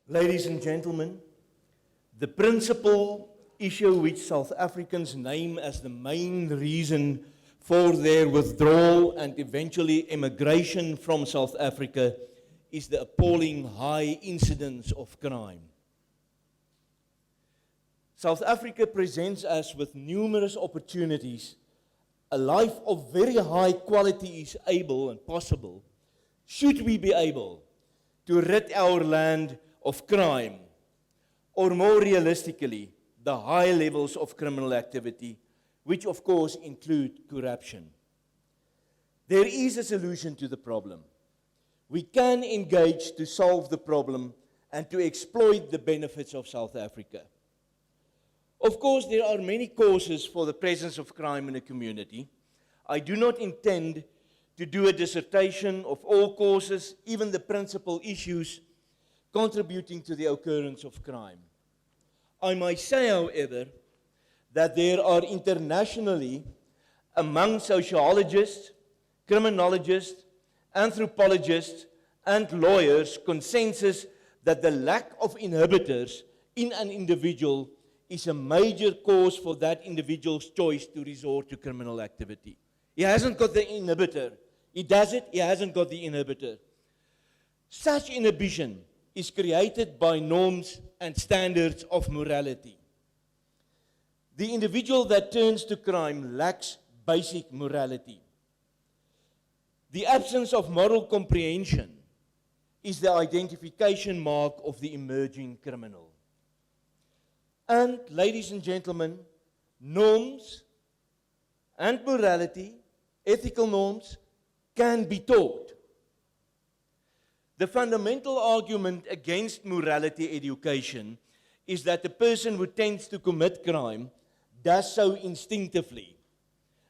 Ladies and gentlemen, the principal issue which South Africans name as the main reason for their withdrawal and eventually emigration from South Africa is the appalling high incidence of crime. South Africa presents us with numerous opportunities. A life of very high quality is able and possible, should we be able to rid our land of crime, or more realistically, the high levels of criminal activity, which of course include corruption. There is a solution to the problem. We can engage to solve the problem and to exploit the benefits of South Africa. Of course, there are many causes for the presence of crime in a community. I do not intend to do a dissertation of all causes, even the principal issues contributing to the occurrence of crime. I might say, however, that there are internationally, among sociologists, criminologists, anthropologists, and lawyers, consensus that the lack of inhibitors in an individual is a major cause for that individual's choice to resort to criminal activity. He hasn't got the inhibitor. He does it, he hasn't got the inhibitor. Such inhibition is created by norms and standards of morality. The individual that turns to crime lacks basic morality. The absence of moral comprehension is the identification mark of the emerging criminal. And, ladies and gentlemen, norms and morality, ethical norms, can be taught. The fundamental argument against morality education is that the person who tends to commit crime does so instinctively,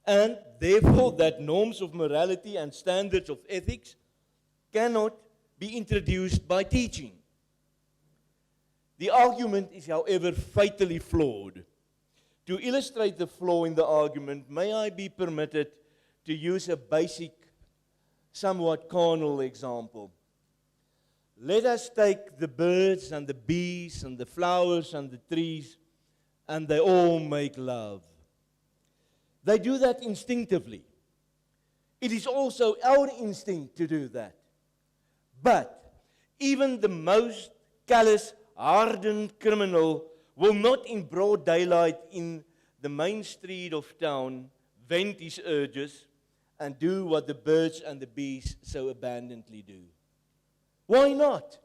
and therefore that norms of morality and standards of ethics cannot be introduced by teaching. The argument is, however, fatally flawed. To illustrate the flaw in the argument, may I be permitted to use a basic, somewhat carnal example. Let us take the birds and the bees and the flowers and the trees, and they all make love. They do that instinctively. It is also our instinct to do that. But even the most callous, hardened criminal will not in broad daylight in the main street of town vent his urges and do what the birds and the bees so abandonedly do. Why not?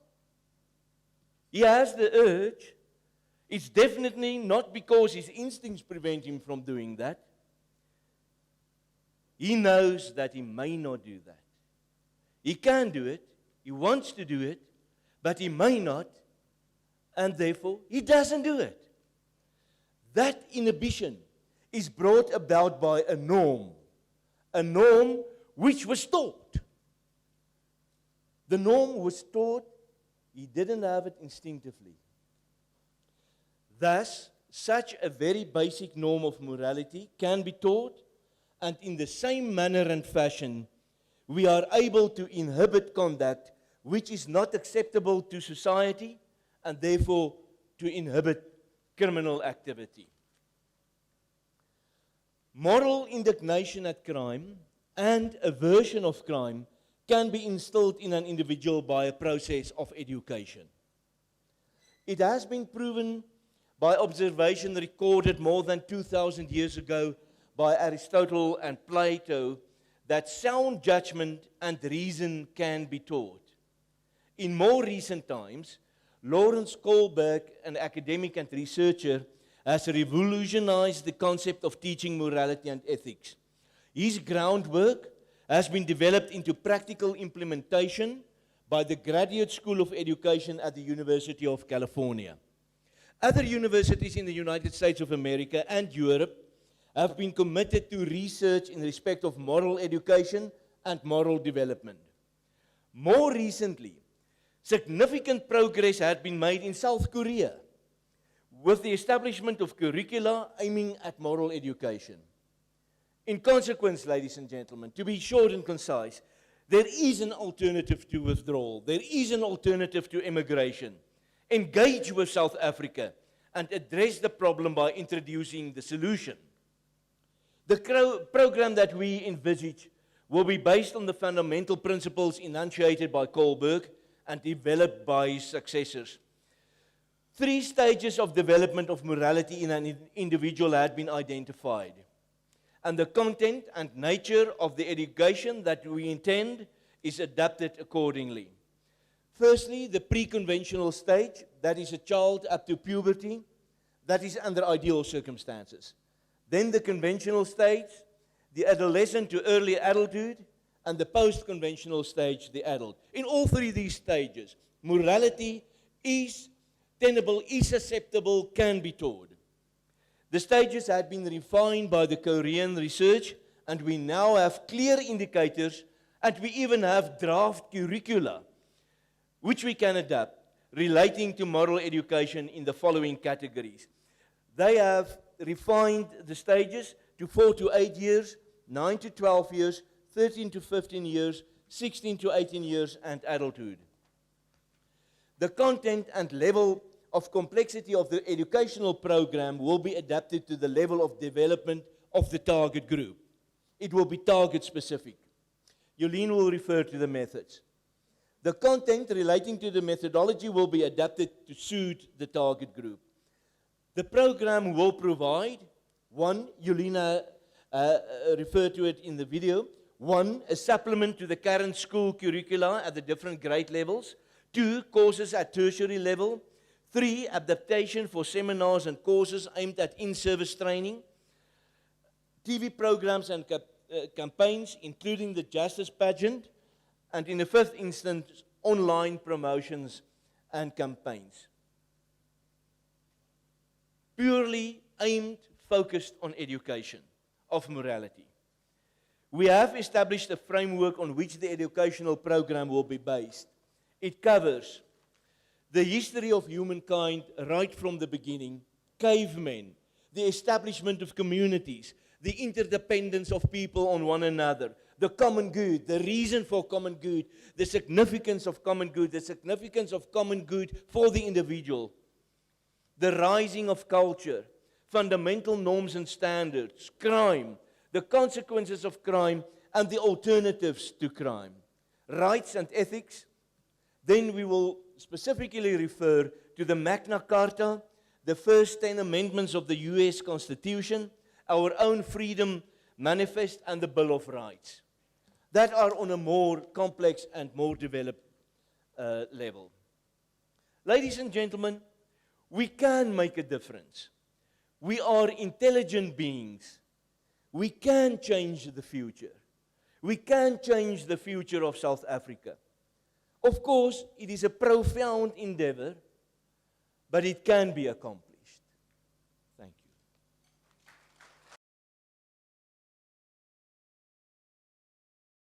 He has the urge. It's definitely not because his instincts prevent him from doing that. He knows that he may not do that. He can do it, he wants to do it, but he may not, and therefore he doesn't do it. That inhibition is brought about by a norm which was taught. The norm was taught, he didn't have it instinctively. Thus, such a very basic norm of morality can be taught, and in the same manner and fashion, we are able to inhibit conduct which is not acceptable to society, and therefore to inhibit criminal activity. Moral indignation at crime and aversion of crime can be instilled in an individual by a process of education. It has been proven by observation recorded more than 2,000 years ago by Aristotle and Plato that sound judgment and reason can be taught. In more recent times, Lawrence Kohlberg, an academic and researcher, has revolutionized the concept of teaching morality and ethics. His groundwork has been developed into practical implementation by the Graduate School of Education at the University of California. Other universities in the United States of America and Europe have been committed to research in respect of moral education and moral development. More recently, significant progress had been made in South Korea with the establishment of curricula aiming at moral education. In consequence, ladies and gentlemen, to be short and concise, there is an alternative to withdrawal. There is an alternative to immigration. engage with South Africa, and address the problem by introducing the solution. The program that we envisage will be based on the fundamental principles enunciated by Kohlberg and developed by his successors. 3 stages of development of morality in an individual had been identified, and the content and nature of the education that we intend is adapted accordingly. Firstly, the pre-conventional stage, that is a child up to puberty, that is under ideal circumstances. Then the conventional stage, the adolescent to early adulthood, and the post-conventional stage, the adult. In all 3 of these stages, morality is tenable, is acceptable, can be taught. The stages had been refined by the Korean research, and we now have clear indicators, and we even have draft curricula, which we can adapt, relating to moral education in the following categories. They have refined the stages to 4 to 8 years, 9 to 12 years, 13 to 15 years, 16 to 18 years, and adulthood. The content and level of complexity of the educational program will be adapted to the level of development of the target group. It will be target specific. Jolene will refer to the methods. The content relating to the methodology will be adapted to suit the target group. The program will provide, 1, Jolene referred to it in the video, 1, a supplement to the current school curricula at the different grade levels, 2, courses at tertiary level, 3, adaptation for seminars and courses aimed at in-service training, TV programs and campaigns, including the Justice Pageant, and in the 5th instance, online promotions and campaigns. Purely aimed, focused on education of morality. We have established a framework on which the educational program will be based. It covers the history of humankind right from the beginning, cavemen, the establishment of communities, the interdependence of people on one another, the common good, the reason for common good, the significance of common good, the significance of common good for the individual, the rising of culture, fundamental norms and standards, crime, the consequences of crime, and the alternatives to crime, rights and ethics. Then we will specifically refer to the Magna Carta, the first 10 amendments of the US Constitution, our own Freedom Manifest, and the Bill of Rights. That are on a more complex and more developed level. Ladies and gentlemen, we can make a difference. We are intelligent beings. We can change the future. We can change the future of South Africa. Of course, it is a profound endeavor, but it can be accomplished.